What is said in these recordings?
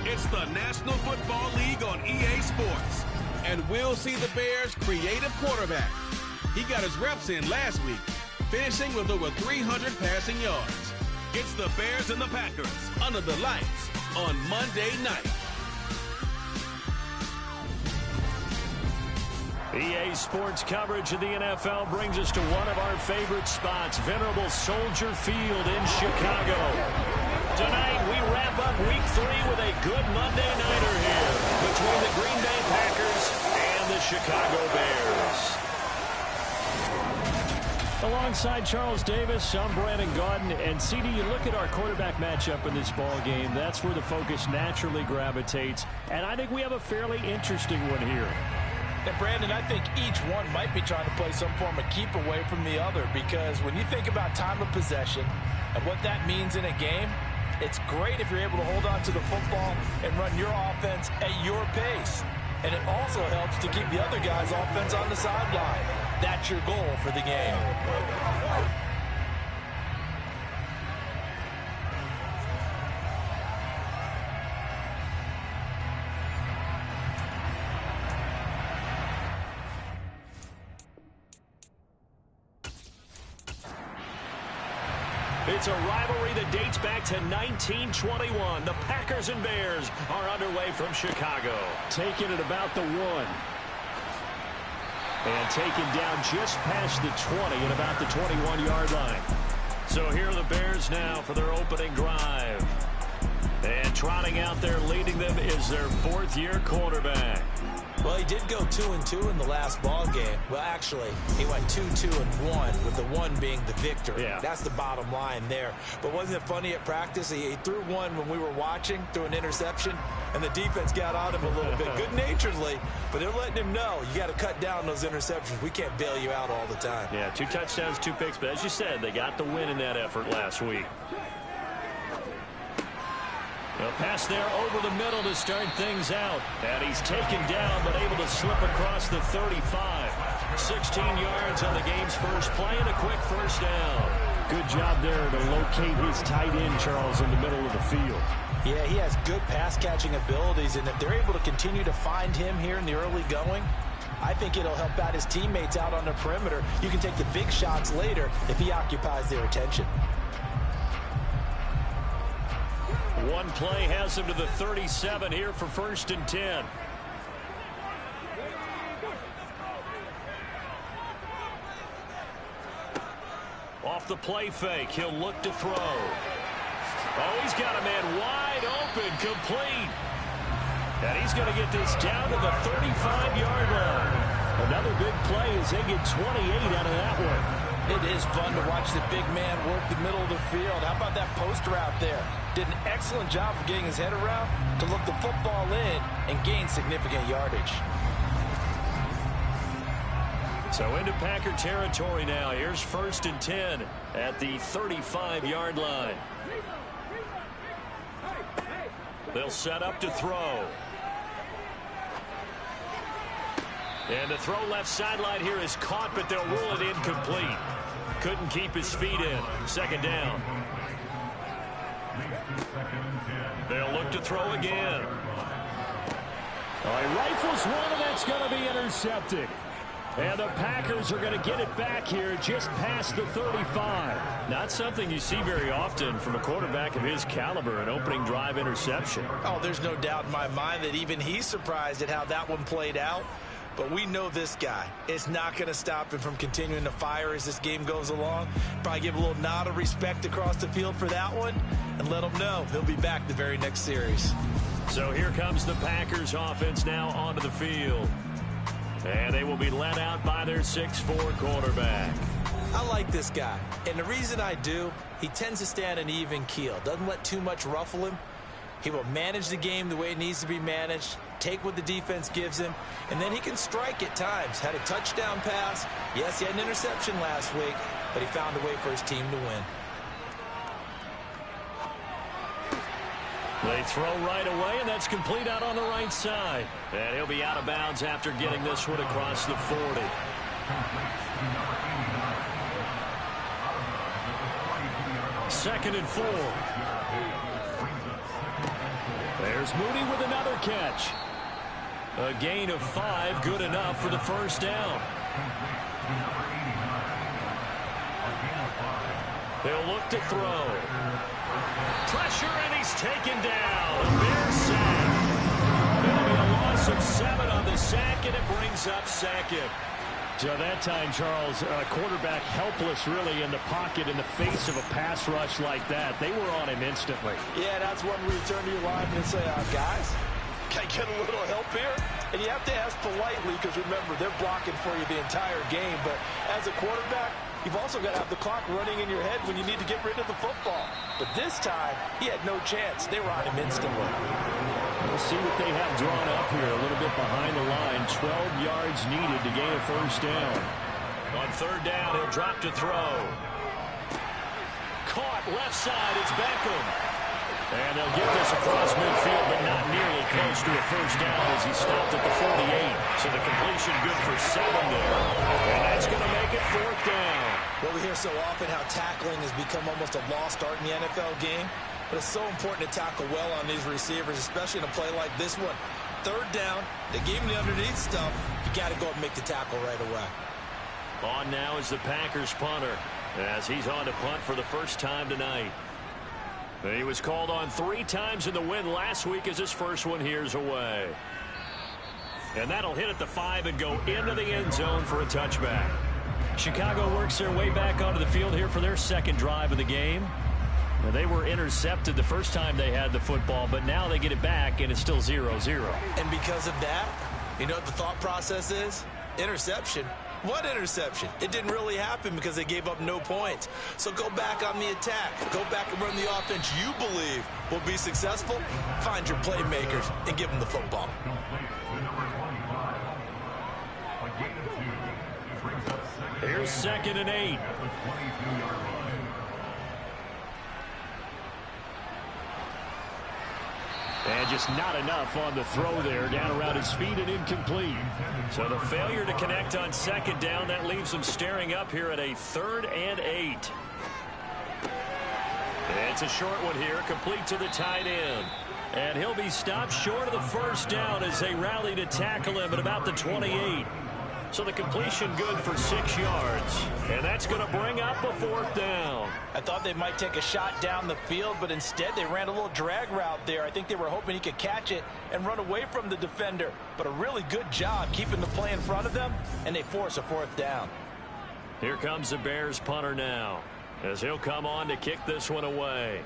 It's the National Football League on EA Sports. And we'll see the Bears' creative quarterback. He got his reps in last week, finishing with over 300 passing yards. It's the Bears and the Packers under the lights on Monday night. EA Sports coverage of the NFL brings us to one of our favorite spots, venerable Soldier Field in Chicago. Tonight, we wrap up Week 3 with a good Monday nighter here between the Green Bay Packers and the Chicago Bears. Alongside Charles Davis, I'm Brandon Gaudin. And CD, you look at our quarterback matchup in this ball game, that's where the focus naturally gravitates. And I think we have a fairly interesting one here. And Brandon, I think each one might be trying to play some form of keep away from the other, because when you think about time of possession and what that means in a game, it's great if you're able to hold on to the football and run your offense at your pace. And it also helps to keep the other guy's offense on the sideline. That's your goal for the game. It's a rivalry that dates back to 1921. The Packers and Bears are underway from Chicago. Taking it about the 1. And taken down just past the 20 at about the 21-yard line. So here are the Bears now for their opening drive. And trotting out there leading them is their 4th-year quarterback. Well, he did go 2-2 in the last ball game. Well, actually, he went 2-2-1, with the 1 being the victory. Yeah. That's the bottom line there. But wasn't it funny at practice? He threw one when we were watching, threw an interception, and the defense got on him a little bit, good-naturedly. But they're letting him know, you got to cut down those interceptions. We can't bail you out all the time. Yeah, 2 touchdowns, 2 picks. But as you said, they got the win in that effort last week. A pass there over the middle to start things out. And he's taken down, but able to slip across the 35. 16 yards on the game's first play and a quick first down. Good job there to locate his tight end, Charles, in the middle of the field. Yeah, he has good pass-catching abilities, and if they're able to continue to find him here in the early going, I think it'll help out his teammates out on the perimeter. You can take the big shots later if he occupies their attention. One play has him to the 37 here for 1st and 10. Off the play fake, he'll look to throw. Oh, he's got a man wide open, complete. And he's going to get this down to the 35-yard line. Another big play as they get 28 out of that one. It is fun to watch the big man work the middle of the field. How about that post route there? Did an excellent job of getting his head around to look the football in and gain significant yardage. So into Packer territory now. Here's 1st and 10 at the 35-yard line. They'll set up to throw. And the throw left sideline here is caught, but they'll rule it incomplete. Couldn't keep his feet in. 2nd down. They'll look to throw again. Oh, he rifles one, and that's going to be intercepted. And the Packers are going to get it back here just past the 35. Not something you see very often from a quarterback of his caliber, an opening drive interception. Oh, there's no doubt in my mind that even he's surprised at how that one played out. But we know this guy. It's not going to stop him from continuing to fire as this game goes along. Probably give a little nod of respect across the field for that one and let him know he'll be back the very next series. So here comes the Packers offense now onto the field. And they will be led out by their 6'4 quarterback. I like this guy. And the reason I do, he tends to stand an even keel. Doesn't let too much ruffle him. He will manage the game the way it needs to be managed, take what the defense gives him, and then he can strike at times. Had a touchdown pass. Yes, he had an interception last week, but he found a way for his team to win. They throw right away, and that's complete out on the right side. And he'll be out of bounds after getting this one across the 40. Second and 4. There's Mooney with another catch. A gain of 5, good enough for the first down. They'll look to throw. Pressure, and he's taken down. A Bears sack. It'll be a loss of 7 on the sack, and it brings up second. So that time, Charles, quarterback helpless really in the pocket in the face of a pass rush like that. They were on him instantly. Yeah, that's when we turn to your lineman and say, guys, can I get a little help here? And you have to ask politely because, remember, they're blocking for you the entire game. But as a quarterback, you've also got to have the clock running in your head when you need to get rid of the football. But this time, he had no chance. They were on him instantly. We'll see what they have drawn up here. A little bit behind the line. 12 yards needed to gain a first down. On third down, he'll drop to throw. Caught left side. It's Beckham. And they'll get this across midfield, but not nearly close to a first down as he stopped at the 48. So the completion good for 7 there. And that's going to make it fourth down. Well, we hear so often how tackling has become almost a lost art in the NFL game. But it's so important to tackle well on these receivers, especially in a play like this one. Third down, they gave him the underneath stuff. You got to go and make the tackle right away. On now is the Packers punter as he's on to punt for the first time tonight. He was called on 3 times in the win last week as his first one here's away. And that'll hit at the 5 and go into the end zone for a touchback. Chicago works their way back onto the field here for their second drive of the game. Well, they were intercepted the first time they had the football, but now they get it back, and it's still 0-0. And because of that, you know what the thought process is? Interception. What interception? It didn't really happen because they gave up no points. So go back on the attack. Go back and run the offense you believe will be successful. Find your playmakers and give them the football. Here's 2nd and 8. And just not enough on the throw there. Down around his feet and incomplete. So the failure to connect on 2nd down, that leaves him staring up here at a 3rd and 8. It's a short one here, complete to the tight end. And he'll be stopped short of the first down as they rally to tackle him at about the 28. So the completion good for 6 yards. And that's going to bring up a 4th down. I thought they might take a shot down the field, but instead they ran a little drag route there. I think they were hoping he could catch it and run away from the defender. But a really good job keeping the play in front of them, and they force a 4th down. Here comes the Bears punter now, as he'll come on to kick this one away.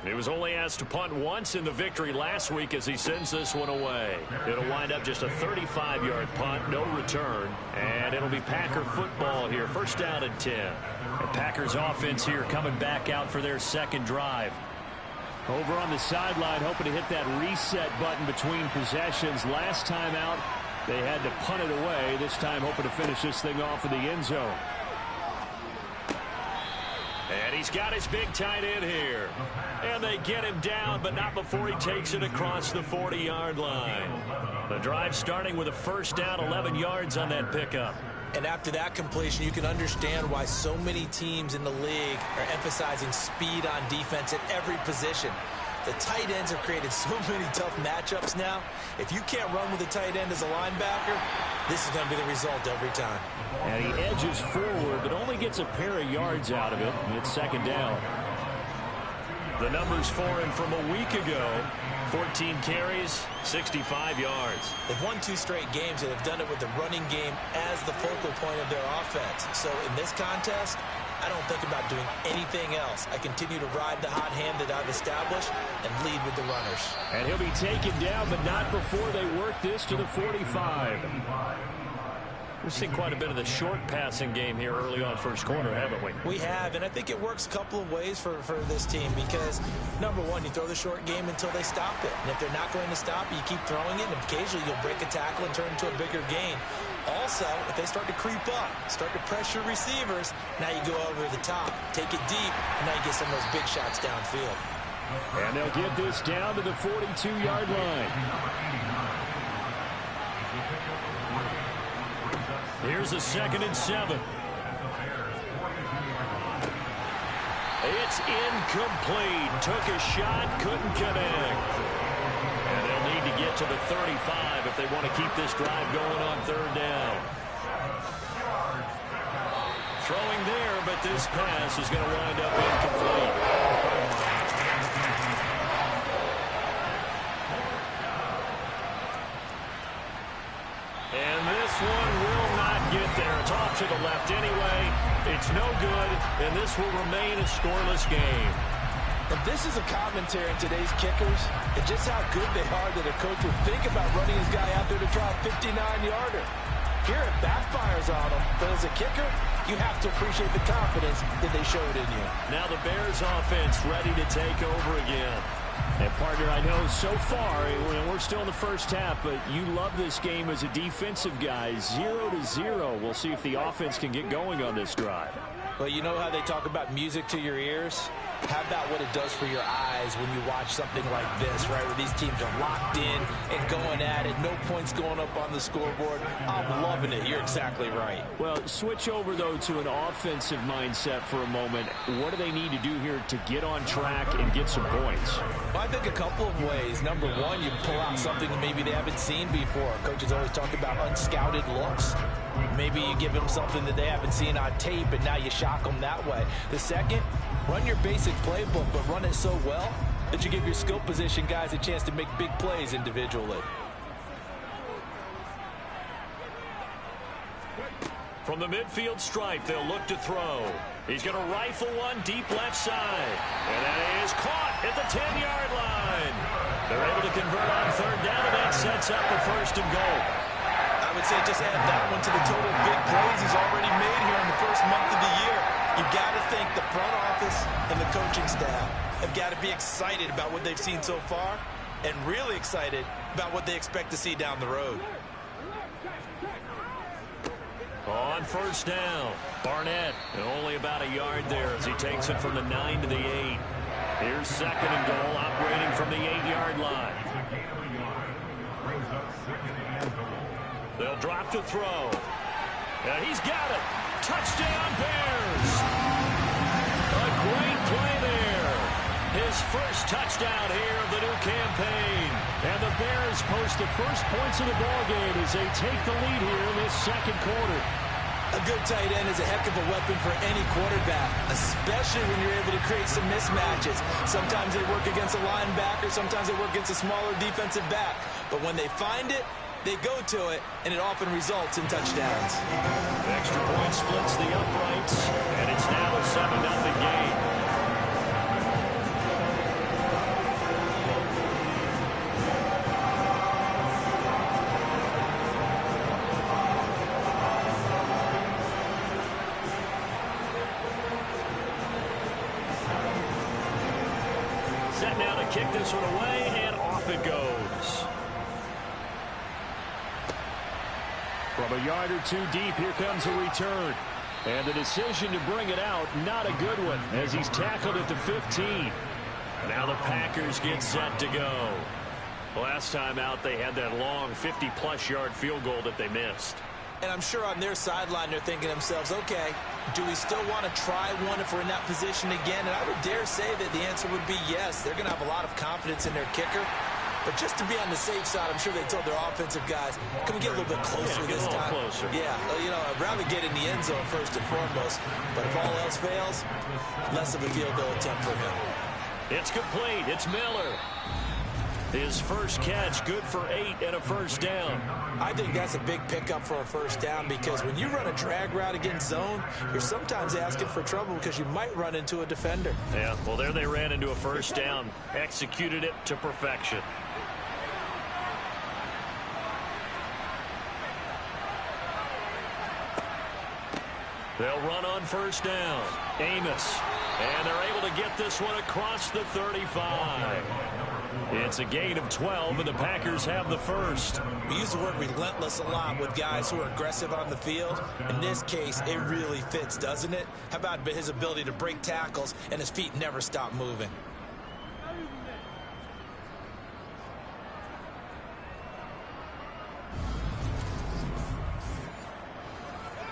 He was only asked to punt once in the victory last week as he sends this one away. It'll wind up just a 35-yard punt, no return, and it'll be Packer football here. First down and 10. The Packers offense here coming back out for their second drive. Over on the sideline, hoping to hit that reset button between possessions. Last time out, they had to punt it away. This time hoping to finish this thing off in the end zone. And he's got his big tight end here. And they get him down, but not before he takes it across the 40-yard line. The drive starting with a first down, 11 yards on that pickup. And after that completion, you can understand why so many teams in the league are emphasizing speed on defense at every position. The tight ends have created so many tough matchups now. If you can't run with a tight end as a linebacker, this is going to be the result every time. And he edges forward, but only gets a pair of yards out of it. And it's second down. The numbers for him from a week ago: 14 carries, 65 yards. They've won 2 straight games and have done it with the running game as the focal point of their offense. So in this contest, I don't think about doing anything else. I continue to ride the hot hand that I've established and lead with the runners. And he'll be taken down, but not before they work this to the 45. We've seen quite a bit of the short passing game here early on first quarter, haven't we? We have, and I think it works a couple of ways for this team because, number one, you throw the short game until they stop it. And if they're not going to stop it, you keep throwing it, and occasionally you'll break a tackle and turn it into a bigger gain. Also, if they start to creep up, start to pressure receivers, now you go over the top, take it deep, and now you get some of those big shots downfield. And they'll get this down to the 42-yard line. Here's a 2nd and 7. It's incomplete. Took a shot, couldn't connect. get to the 35 if they want to keep this drive going on third down. Throwing there, but this pass is going to wind up incomplete. And this one will not get there. It's off to the left anyway. It's no good, and this will remain a scoreless game. And this is a commentary on today's kickers and just how good they are that a coach would think about running his guy out there to try a 59-yarder. Here it backfires on him, but as a kicker, you have to appreciate the confidence that they showed in you. Now the Bears offense ready to take over again. And, partner, I know so far, we're still in the first half, but you love this game as a defensive guy. 0-0. We'll see if the offense can get going on this drive. Well, you know how they talk about music to your ears? How about what it does for your eyes when you watch something like this, right, where these teams are locked in and going at it, no points going up on the scoreboard. I'm loving it. You're exactly right. Well, switch over, though, to an offensive mindset for a moment. What do they need to do here to get on track and get some points? Well, I think a couple of ways. Number one, you pull out something that maybe they haven't seen before. Coaches always talk about unscouted looks. Maybe you give them something that they haven't seen on tape, and now you shock them that way. The second, run your basic playbook, but run it so well that you give your skill position guys a chance to make big plays individually. From the midfield stripe, they'll look to throw. He's going to rifle one deep left side. And that is caught at the 10-yard line. They're able to convert on third down, and that sets up the first and goal. I would say just add that one to the total big plays he's already made here in the first month of the year. You've got to think the front office and the coaching staff have got to be excited about what they've seen so far and really excited about what they expect to see down the road. On first down, Barnett, and only about a yard there as he takes it from the 9 to the 8. Here's second and goal, operating from the 8-yard line. They'll drop to throw. And he's got it. Touchdown, Bears. A great play there. His first touchdown here of the new campaign. And the Bears post the first points of the ballgame as they take the lead here in this second quarter. A good tight end is a heck of a weapon for any quarterback, especially when you're able to create some mismatches. Sometimes they work against a linebacker, sometimes they work against a smaller defensive back. But when they find it, they go to it, and it often results in touchdowns. Extra point splits the uprights, and it's now a 7-0 game. Set now to kick this one away, and off it goes. From a yard or two deep, here comes a return. And the decision to bring it out, not a good one, as he's tackled at the 15. Now the Packers get set to go. Last time out, they had that long 50-plus yard field goal that they missed. And I'm sure on their sideline, they're thinking to themselves, okay, do we still want to try one if we're in that position again? And I would dare say that the answer would be yes. They're going to have a lot of confidence in their kicker. But just to be on the safe side, I'm sure they told their offensive guys, can we get a little bit closer this time? Closer. Yeah, you know, I'd rather get in the end zone first and foremost. But if all else fails, less of a field goal attempt for him. It's complete. It's Miller. His first catch, good for 8 and a first down. I think that's a big pickup for a first down because when you run a drag route against zone, you're sometimes asking for trouble because you might run into a defender. Yeah, well, there they ran into a first down, executed it to perfection. They'll run on first down. Amos. And they're able to get this one across the 35. It's a gain of 12, and the Packers have the first. We use the word relentless a lot with guys who are aggressive on the field. In this case, it really fits, doesn't it? How about his ability to break tackles and his feet never stop moving?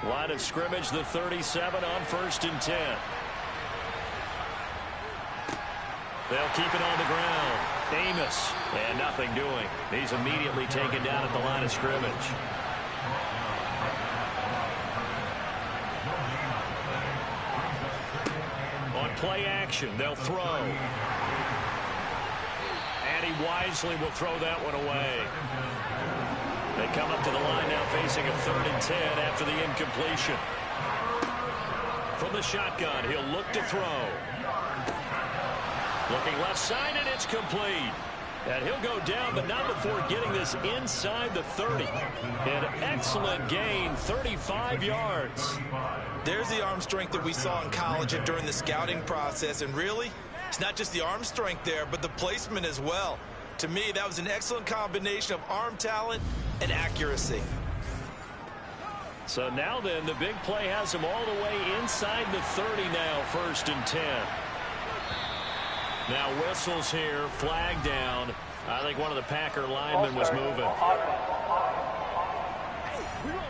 Line of scrimmage, the 37 on 1st and 10. They'll keep it on the ground. Amos, and nothing doing. He's immediately taken down at the line of scrimmage. On play action, they'll throw. And he wisely will throw that one away. They come up to the line now facing a 3rd and 10 after the incompletion. From the shotgun, he'll look to throw. Looking left side, and it's complete. And he'll go down, but not before getting this inside the 30. An excellent gain, 35 yards. There's the arm strength that we saw in college and during the scouting process. And really, it's not just the arm strength there, but the placement as well. To me, that was an excellent combination of arm talent and accuracy. So now then, the big play has him all the way inside the 30 now, 1st and 10. Now whistles here, flag down. I think one of the Packer linemen was moving.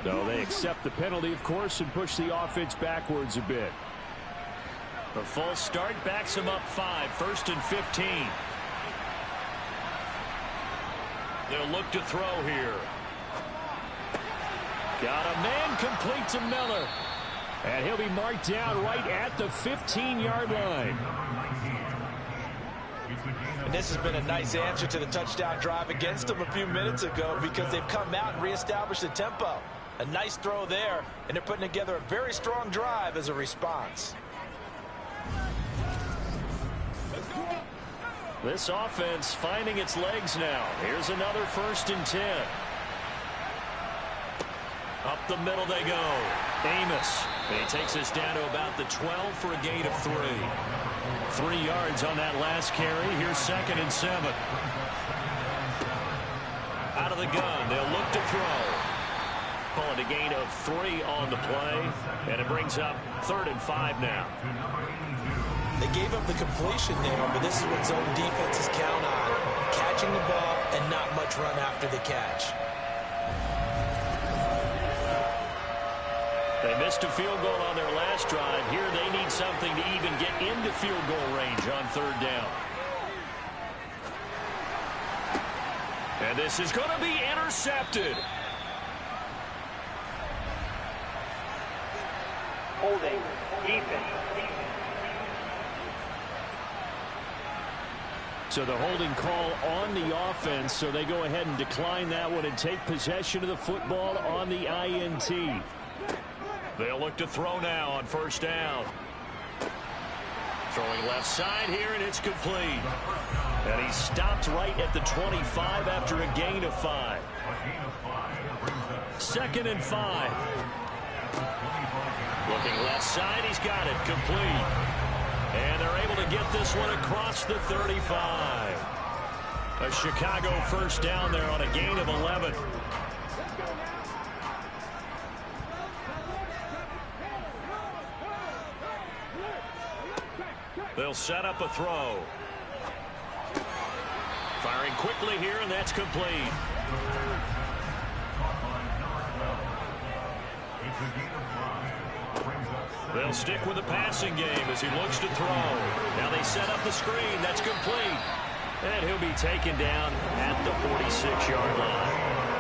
No, they accept the penalty, of course, and push the offense backwards a bit. The full start backs him up 5, 1st and 15. They'll look to throw here. Got a man complete to Miller. And he'll be marked down right at the 15-yard line. And this has been a nice answer to the touchdown drive against them a few minutes ago because they've come out and reestablished the tempo. A nice throw there, and they're putting together a very strong drive as a response. This offense finding its legs now. Here's another 1st and 10. Up the middle they go. Amos. And he takes us down to about the 12 for a gain of 3. 3 yards on that last carry. Here's 2nd and 7. Out of the gun. They'll look to throw. Calling a gain of 3 on the play. And it brings up 3rd and 5 now. They gave up the completion there, but this is what zone defenses count on. Catching the ball and not much run after the catch. They missed a field goal on their last drive. Here they need something to even get into field goal range on 3rd down. And this is going to be intercepted. Holding defense. So the holding call on the offense, so they go ahead and decline that one and take possession of the football on the INT. They'll look to throw now on 1st down. Throwing left side here, and it's complete. And he stopped right at the 25 after a gain of 5. 2nd and 5. Looking left side, he's got it, complete. And they're able to get this one across the 35. A Chicago 1st down there on a gain of 11. They'll set up a throw. Firing quickly here, and that's complete. They'll stick with the passing game as he looks to throw. Now they set up the screen. That's complete. And he'll be taken down at the 46-yard line.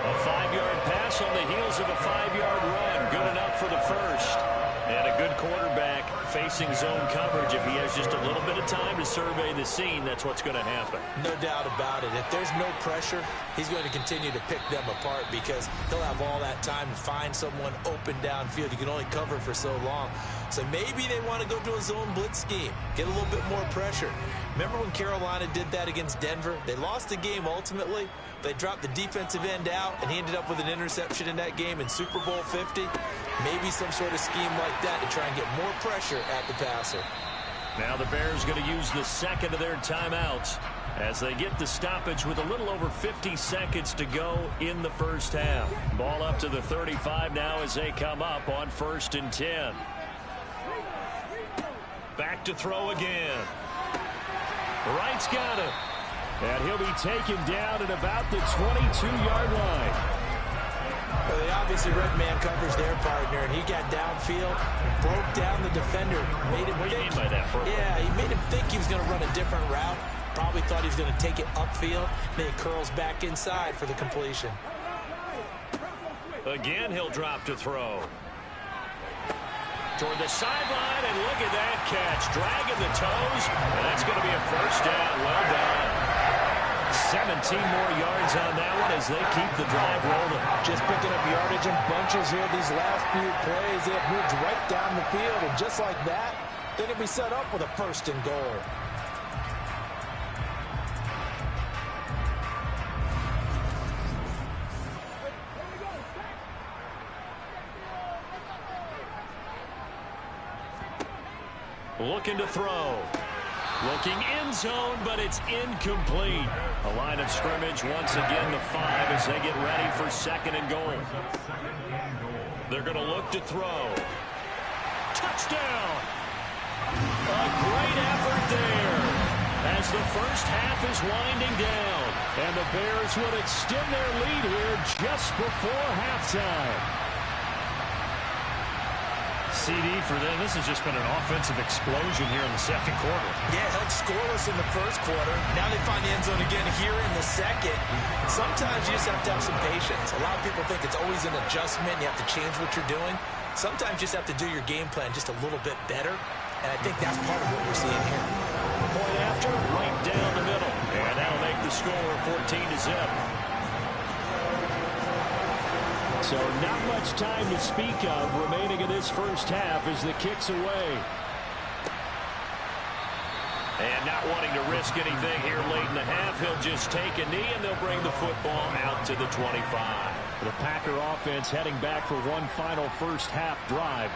A 5-yard pass on the heels of a 5-yard run. Good enough for the 1st. And a good quarterback facing zone coverage. If he has just a little bit of time to survey the scene, that's what's going to happen. No doubt about it. If there's no pressure, he's going to continue to pick them apart because he'll have all that time to find someone open downfield. You can only cover for so long. So maybe they want to go to a zone blitz scheme, get a little bit more pressure. Remember when Carolina did that against Denver? They lost the game ultimately. They dropped the defensive end out, and he ended up with an interception in that game in Super Bowl 50. Maybe some sort of scheme like that to try and get more pressure at the passer. Now the Bears going to use the 2nd of their timeouts as they get the stoppage with a little over 50 seconds to go in the 1st half. Ball up to the 35 now as they come up on 1st and 10. Back to throw again. Wright's got it. And he'll be taken down at about the 22-yard line. Well, they obviously read man coverage their partner, and he got downfield, broke down the defender, made him What do you mean by that? Yeah, he made him think he was going to run a different route. Probably thought he was going to take it upfield. Then he curls back inside for the completion. Again, he'll drop to throw. Toward the sideline, and look at that catch. Dragging the toes, and that's going to be a first down. Well done. 17 more yards on that one as they keep the drive rolling. Just picking up yardage in bunches here these last few plays. They have moved right down the field, and just like that, they're going to be set up with a first and goal. Looking to throw. Looking end zone, but it's incomplete. A line of scrimmage once again the 5 as they get ready for second and goal. They're going to look to throw. Touchdown! A great effort there as the first half is winding down. And the Bears would extend their lead here just before halftime. CD for them, this has just been an offensive explosion here in the second quarter. Yeah, held scoreless in the first quarter. Now they find the end zone again here in the second. Sometimes you just have to have some patience. A lot of people think it's always an adjustment. You have to change what you're doing. Sometimes you just have to do your game plan just a little bit better. And I think that's part of what we're seeing here. Point after, right down the middle. And that'll make the score 14-0. So not much time to speak of remaining in this first half as the kick's away. And not wanting to risk anything here late in the half, he'll just take a knee and they'll bring the football out to the 25. The Packer offense heading back for one final first half drive.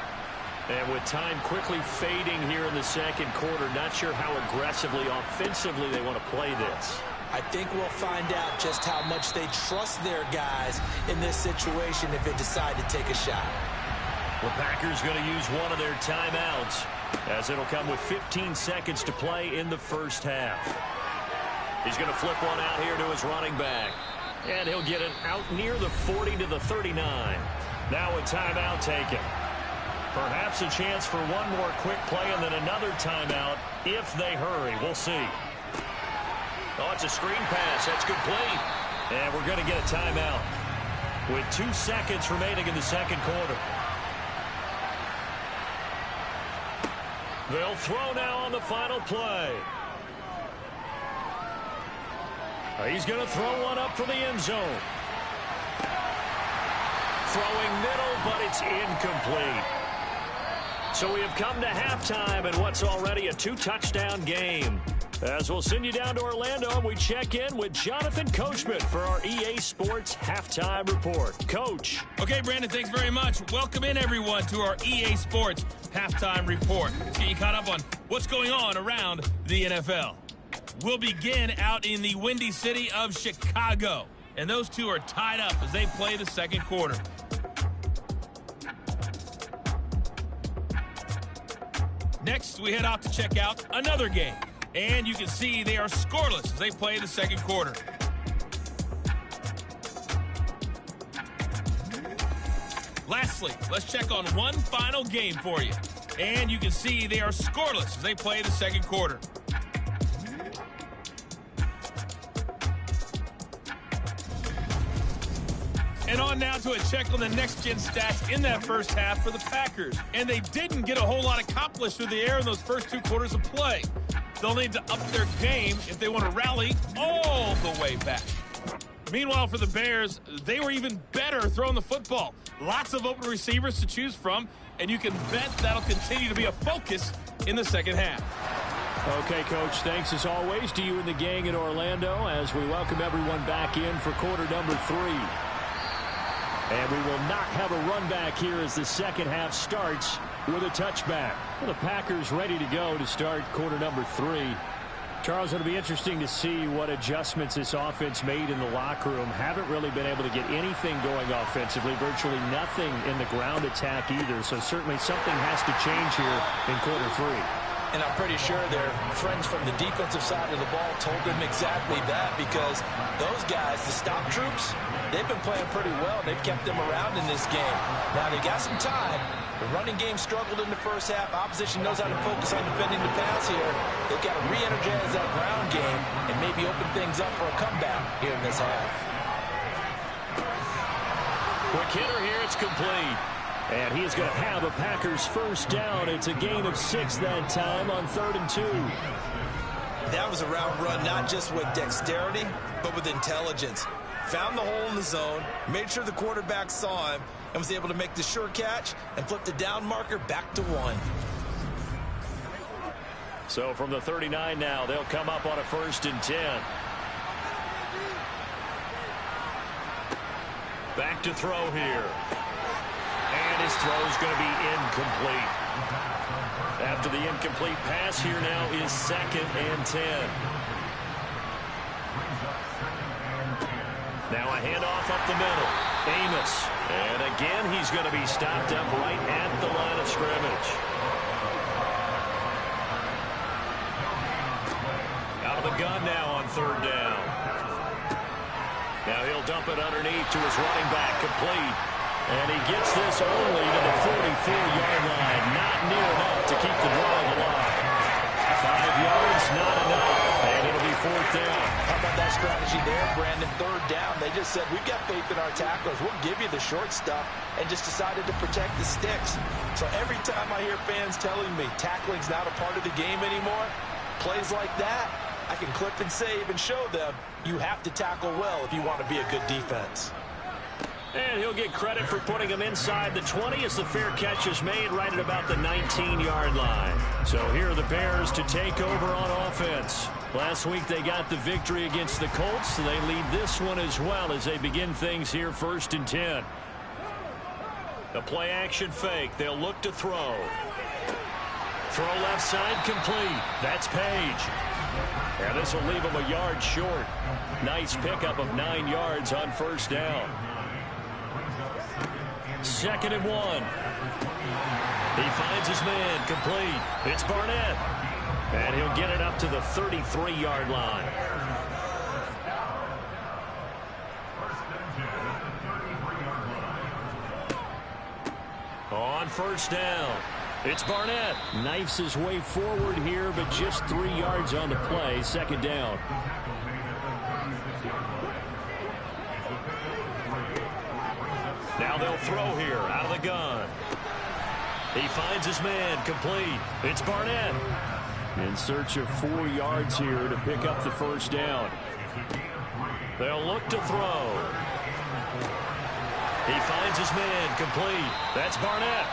And with time quickly fading here in the second quarter, not sure how aggressively, offensively they want to play this. I think we'll find out just how much they trust their guys in this situation if they decide to take a shot. The Packers going to use one of their timeouts as it'll come with 15 seconds to play in the first half. He's going to flip one out here to his running back. And he'll get it out near the 40 to the 39. Now a timeout taken. Perhaps a chance for one more quick play and then another timeout if they hurry. We'll see. Oh, it's a screen pass. That's complete. And we're going to get a timeout with 2 seconds remaining in the second quarter. They'll throw now on the final play. He's going to throw one up for the end zone. Throwing middle, but it's incomplete. So we have come to halftime in what's already a 2-touchdown game. As we'll send you down to Orlando, and we check in with Jonathan Coachman for our EA Sports Halftime Report. Coach. Okay, Brandon, thanks very much. Welcome in, everyone, to our EA Sports Halftime Report. Let's get you caught up on what's going on around the NFL. We'll begin out in the windy city of Chicago, and those two are tied up as they play the second quarter. Next, we head out to check out another game. And you can see they are scoreless as they play the second quarter. Lastly, let's check on one final game for you. And you can see they are scoreless as they play the second quarter. And on now to a check on the next-gen stats in that first half for the Packers. And they didn't get a whole lot accomplished through the air in those first 2 quarters of play. They'll need to up their game if they want to rally all the way back. Meanwhile, for the Bears, they were even better throwing the football. Lots of open receivers to choose from, and you can bet that'll continue to be a focus in the second half. Okay, Coach, thanks as always to you and the gang in Orlando as we welcome everyone back in for quarter number 3. And we will not have a run back here as the second half starts with a touchback. Well, the Packers ready to go to start quarter number 3. Charles, it'll be interesting to see what adjustments this offense made in the locker room. Haven't really been able to get anything going offensively, virtually nothing in the ground attack either. So certainly something has to change here in quarter 3. And I'm pretty sure their friends from the defensive side of the ball told them exactly that, because those guys, the stop troops, they've been playing pretty well. They've kept them around in this game. Now, they got some time. The running game struggled in the first half. Opposition knows how to focus on defending the pass here. They've got to re-energize that ground game and maybe open things up for a comeback here in this half. Quick hitter here. It's complete. And he's going to have a Packers first down. It's a gain of 6 that time on 3rd and 2. That was a route run not just with dexterity, but with intelligence. Found the hole in the zone, made sure the quarterback saw him, and was able to make the sure catch and flip the down marker back to 1. So from the 39 now, they'll come up on a 1st and 10. Back to throw here. And his throw is going to be incomplete. After the incomplete pass, here now is 2nd and 10. Now a handoff up the middle. Amos. And again, he's going to be stopped up right at the line of scrimmage. Out of the gun now on 3rd down. Now he'll dump it underneath to his running back, complete. And he gets this only to the 44-yard line. Not near enough to keep the drive alive. 5 yards, not enough. And it'll be 4th down. How about that strategy there, Brandon? 3rd down. They just said, we've got faith in our tacklers. We'll give you the short stuff, and just decided to protect the sticks. So every time I hear fans telling me tackling's not a part of the game anymore, plays like that, I can clip and save and show them you have to tackle well if you want to be a good defense. And he'll get credit for putting him inside the 20 as the fair catch is made right at about the 19-yard line. So here are the Bears to take over on offense. Last week they got the victory against the Colts, so they lead this one as well as they begin things here 1st and 10. The play action fake. They'll look to throw. Throw left side complete. That's Page. And this will leave him a yard short. Nice pickup of 9 yards on 1st down. 2nd and 1. He finds his man, complete. It's Barnett. And he'll get it up to the 33-yard line. On 1st down, it's Barnett. Knifes his way forward here, but just 3 yards on the play. 2nd down. Now they'll throw here out of the gun. He finds his man, complete. It's Barnett. In search of 4 yards here to pick up the 1st down. They'll look to throw. He finds his man, complete. That's Barnett.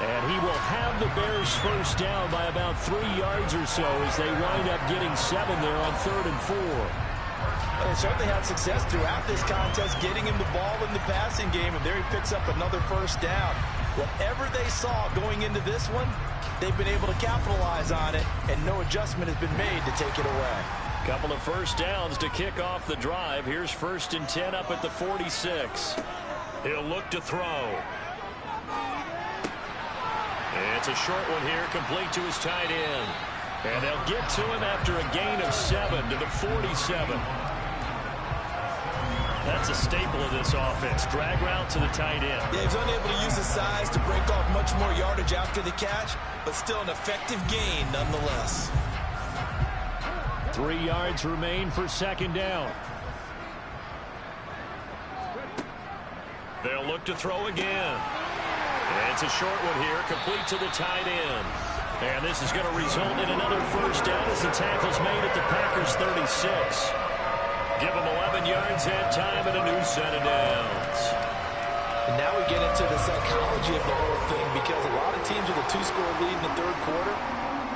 And he will have the Bears 1st down by about 3 yards or so as they wind up getting 7 there on 3rd and 4. They certainly had success throughout this contest, getting him the ball in the passing game, and there he picks up another 1st down. Whatever they saw going into this one, they've been able to capitalize on it, and no adjustment has been made to take it away. Couple of 1st downs to kick off the drive. Here's 1st and 10 up at the 46. He'll look to throw. It's a short one here, complete to his tight end. And they'll get to him after a gain of 7 to the 47. That's a staple of this offense. Drag route to the tight end. Yeah, he's unable to use his size to break off much more yardage after the catch, but still an effective gain nonetheless. 3 yards remain for 2nd down. They'll look to throw again. And it's a short one here, complete to the tight end. And this is going to result in another 1st down as the tackle's made at the Packers 36. Give them 11 yards and time and a new set of downs. And now we get into the psychology of the whole thing, because a lot of teams with a 2-score lead in the 3rd quarter,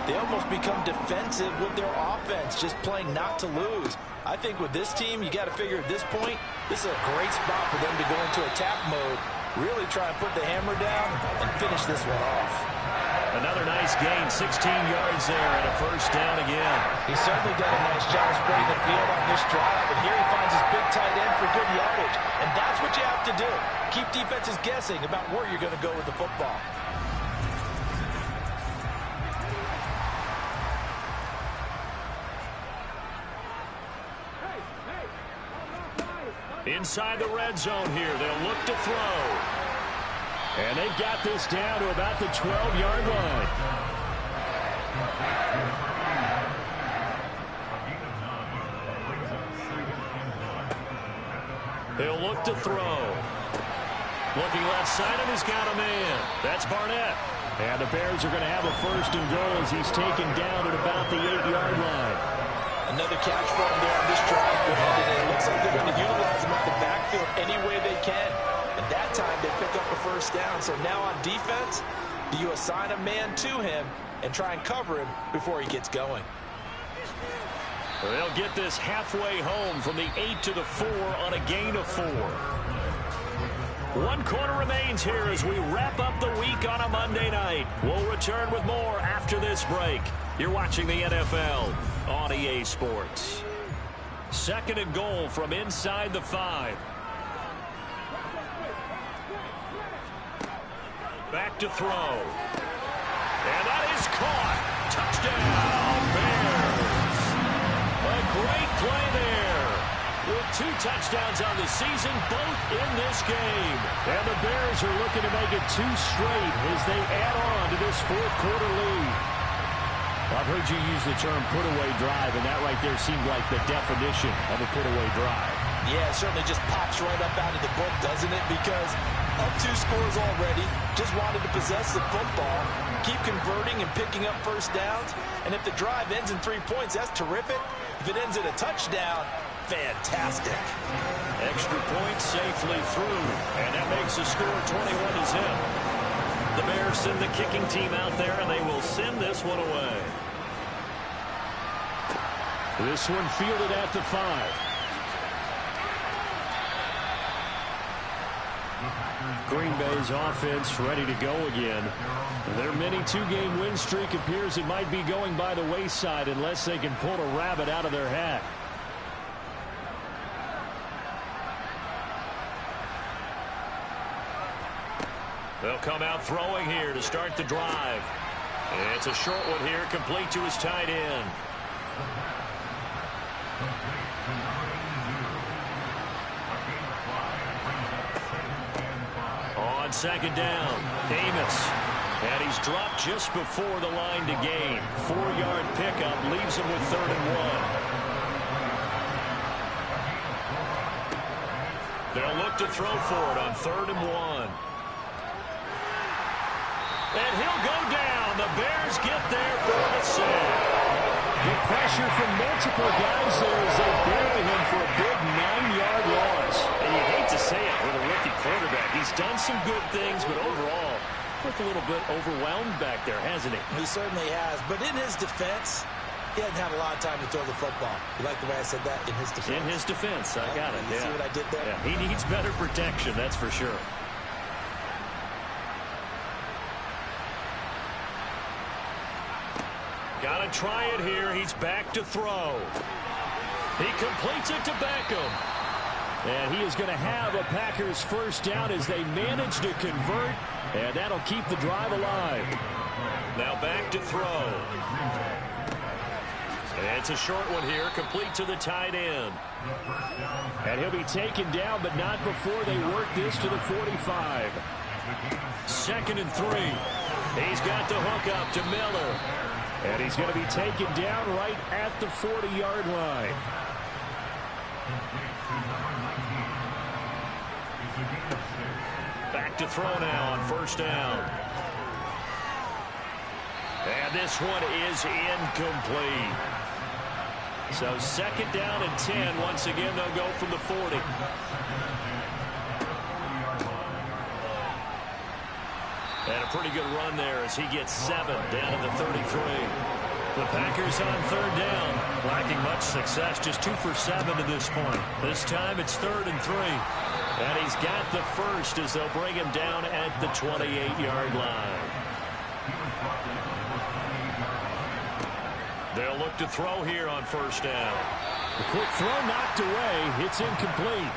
they almost become defensive with their offense, just playing not to lose. I think with this team, you got to figure at this point, this is a great spot for them to go into attack mode, really try and put the hammer down and finish this one off. Another nice gain, 16 yards there, and a 1st down again. He's certainly done a nice job spreading the field on this drive, and here he finds his big tight end for good yardage. And that's what you have to do. Keep defenses guessing about where you're going to go with the football. Inside the red zone here, they'll look to throw. And they've got this down to about the 12-yard line. They'll look to throw. Looking left side, and he's got a man. That's Barnett. And the Bears are going to have a first and goal as he's taken down at about the 8-yard line. Another catch for him there on this drive. And it looks like they're going to utilize him out the backfield any way they can. And that time they pick up a first down. So now on defense, do you assign a man to him and try and cover him before he gets going? They'll get this halfway home from the 8 to the 4 on a gain of 4. 1 quarter remains here as we wrap up the week on a Monday night. We'll return with more after this break. You're watching the NFL on EA Sports. Second and goal from inside the 5. Back to throw. And that is caught. Touchdown, Bears. A great play there. With 2 touchdowns on the season, both in this game. And the Bears are looking to make it 2 straight as they add on to this 4th quarter lead. I've heard you use the term put-away drive, and that right there seemed like the definition of a put-away drive. Yeah, it certainly just pops right up out of the book, doesn't it? Because up 2 scores already, just wanted to possess the football, keep converting and picking up first downs. And if the drive ends in 3 points, that's terrific. If it ends in a touchdown, fantastic. Extra point safely through, and that makes the score 21-0. The Bears send the kicking team out there, and they will send this one away. This one fielded at the 5. Green Bay's offense ready to go again. Their mini 2-game win streak appears it might be going by the wayside unless they can pull a rabbit out of their hat. They'll come out throwing here to start the drive. It's a short one here, complete to his tight end. On second down, Amos. And he's dropped just before the line to gain. 4-yard pickup leaves him with 3rd and 1. They'll look to throw for it on 3rd and 1. And he'll go down. The Bears get there for the sack. The pressure from multiple guys there as they bury him for a big 9-yard loss. And you hate to say it with a rookie quarterback. He's done some good things, but overall, looked a little bit overwhelmed back there, hasn't he? He certainly has. But in his defense, he hasn't had a lot of time to throw the football. You like the way I said that? In his defense. In his defense. I got it. You see what I did there? Yeah, he needs better protection, that's for sure. Got to try it here. He's back to throw. He completes it to Beckham. And he is going to have a Packers first down as they manage to convert. And that'll keep the drive alive. Now back to throw. And it's a short one here, complete to the tight end. And he'll be taken down, but not before they work this to the 45. 2nd and 3. He's got the hook up to Miller. And he's going to be taken down right at the 40-yard line. Back to throw now on 1st down. And this one is incomplete. So 2nd down and 10. Once again, they'll go from the 40. And a pretty good run there as he gets 7 down to the 33. The Packers on 3rd down. Lacking much success, just 2 for 7 to this point. This time it's 3rd and 3. And he's got the first as they'll bring him down at the 28-yard line. They'll look to throw here on 1st down. The quick throw knocked away. It's incomplete.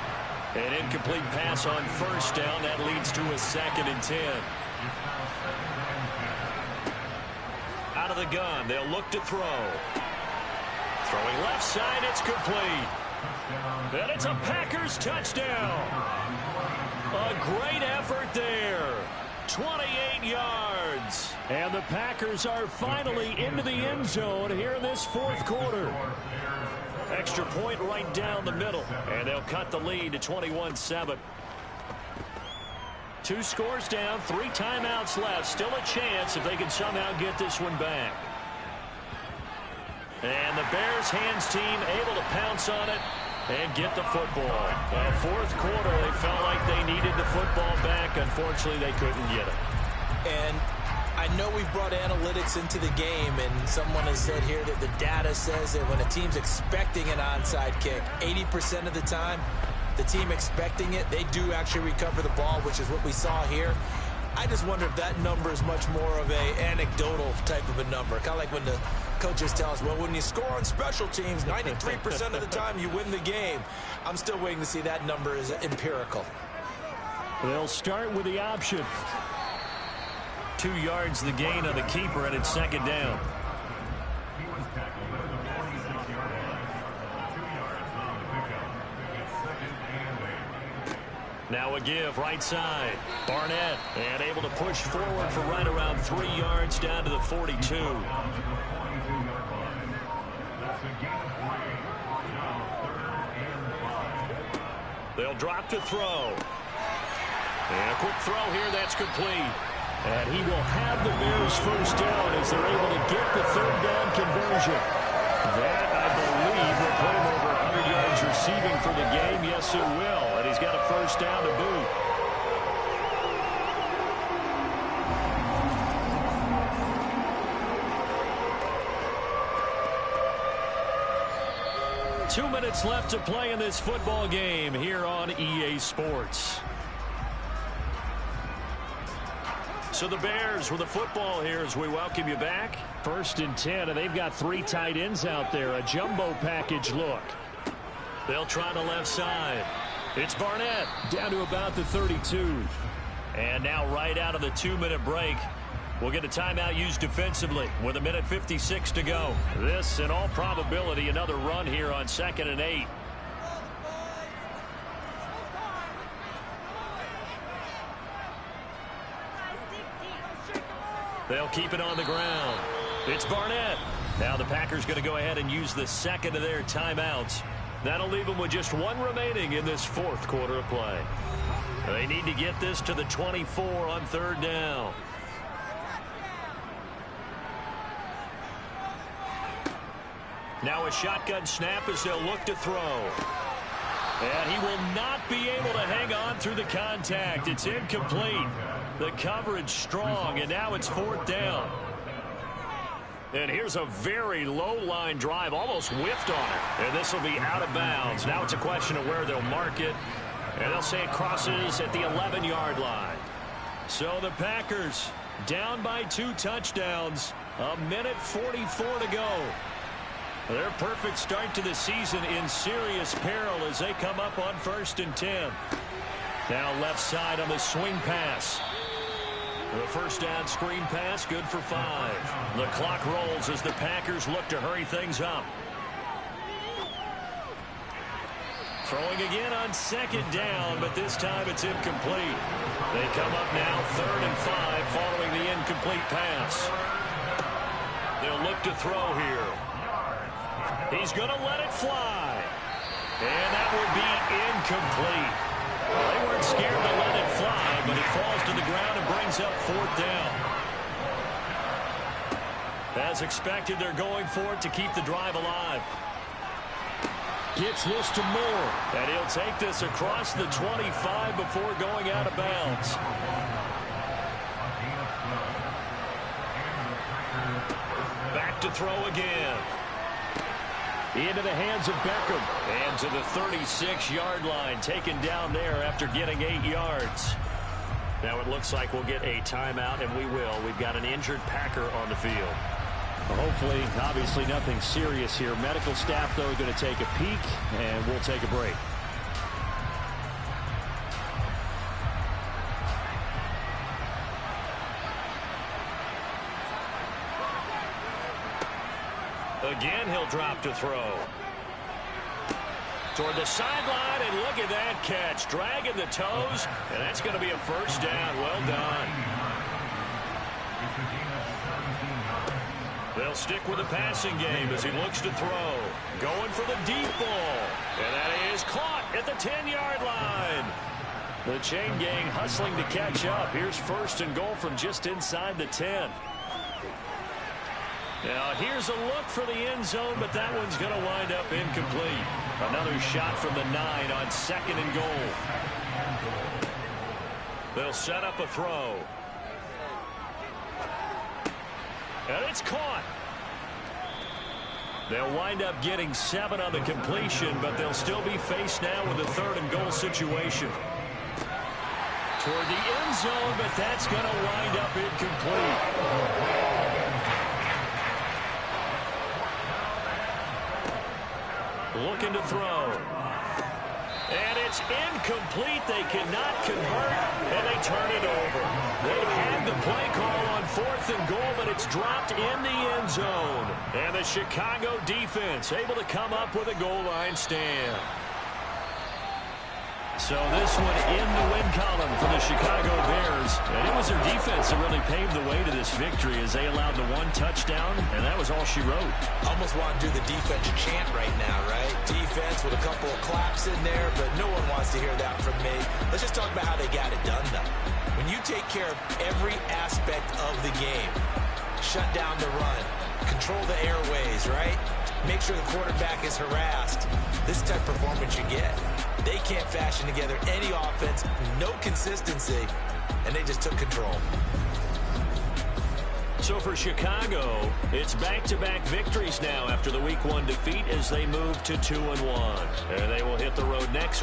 An incomplete pass on 1st down. That leads to a 2nd and 10. Out of the gun, they'll look to throw. Throwing left side, it's complete. And it's a Packers touchdown. A great effort there. 28 yards. And the Packers are finally into the end zone here in this fourth quarter. Extra point right down the middle. And they'll cut the lead to 21-7. 2 scores down, 3 timeouts left. Still a chance if they can somehow get this one back. And the Bears hands team able to pounce on it and get the football. Fourth quarter, they felt like they needed the football back. Unfortunately, they couldn't get it. And I know we've brought analytics into the game, and someone has said here that the data says that when a team's expecting an onside kick, 80% of the time, the team expecting it, they do actually recover the ball, which is what we saw here. I just wonder if that number is much more of a anecdotal type of a number. Kind of like when the coaches tell us, well, when you score on special teams, 93% of the time you win the game. I'm still waiting to see that number is empirical. They'll start with the option. 2 yards the gain on the keeper, and it's second down. Now a give right side. Barnett, and able to push forward for right around 3 yards down to the 42. They'll drop to throw. And a quick throw here, that's complete. And he will have the Bears first down as they're able to get the third down conversion. That, I believe, will put him over 100 yards receiving for the game. Yes, it will. And he's got a first down to boot. Two minutes left to play in this football game here on EA Sports. So the Bears with the football here as we welcome you back. 1st and 10, and they've got 3 tight ends out there. A jumbo package look. They'll try the left side. It's Barnett down to about the 32. And now right out of the 2-minute break, we'll get a timeout used defensively with 1:56 to go. This, in all probability, another run here on 2nd and 8. They'll keep it on the ground. It's Barnett. Now the Packers going to go ahead and use the second of their timeouts. That'll leave them with just 1 remaining in this fourth quarter of play. They need to get this to the 24 on 3rd down. Now a shotgun snap as they'll look to throw. And he will not be able to hang on through the contact. It's incomplete. The coverage strong, and now it's 4th down. And here's a very low line drive, almost whiffed on it. And this will be out of bounds. Now it's a question of where they'll mark it. And they'll say it crosses at the 11-yard line. So the Packers down by 2 touchdowns. 1:44 to go. Their perfect start to the season in serious peril as they come up on 1st and 10. Now left side on the swing pass. The first down screen pass, good for 5. The clock rolls as the Packers look to hurry things up. Throwing again on 2nd down, but this time it's incomplete. They come up now 3rd and 5 following the incomplete pass. They'll look to throw here. He's going to let it fly. And that will be incomplete. They weren't scared to let it fly, but it falls to the ground and brings up 4th down. As expected, they're going for it to keep the drive alive. Gets this to Moore. And he'll take this across the 25 before going out of bounds. Back to throw again. Into the hands of Beckham. And to the 36-yard line. Taken down there after getting 8 yards. Now it looks like we'll get a timeout, and we will. We've got an injured Packer on the field. Well, hopefully, obviously nothing serious here. Medical staff, though, are going to take a peek, and we'll take a break. Again, he'll drop to throw. Toward the sideline, and look at that catch. Dragging the toes, and that's going to be a first down. Well done. They'll stick with the passing game as he looks to throw. Going for the deep ball. And that is caught at the 10-yard line. The chain gang hustling to catch up. Here's first and goal from just inside the 10. Now here's a look for the end zone, but that one's going to wind up incomplete. Another shot from the 9 on second and goal. They'll set up a throw. And it's caught. They'll wind up getting 7 on the completion, but they'll still be faced now with a third and goal situation. Toward the end zone, but that's going to wind up incomplete. Looking to throw. And it's incomplete. They cannot convert, and they turn it over. They had the play call on fourth and goal, but it's dropped in the end zone. And the Chicago defense able to come up with a goal line stand. So this one in the win column for the Chicago Bears. And it was their defense that really paved the way to this victory as they allowed the 1 touchdown, and that was all she wrote. Almost want to do the defense chant right now, right? Defense with a couple of claps in there, but no one wants to hear that from me. Let's just talk about how they got it done, though. When you take care of every aspect of the game, shut down the run, control the airways, right? Make sure the quarterback is harassed. This type of performance you get. They can't fashion together any offense, no consistency, and they just took control. So for Chicago, it's back-to-back victories now after the Week 1 defeat as they move to 2-1. And they will hit the road next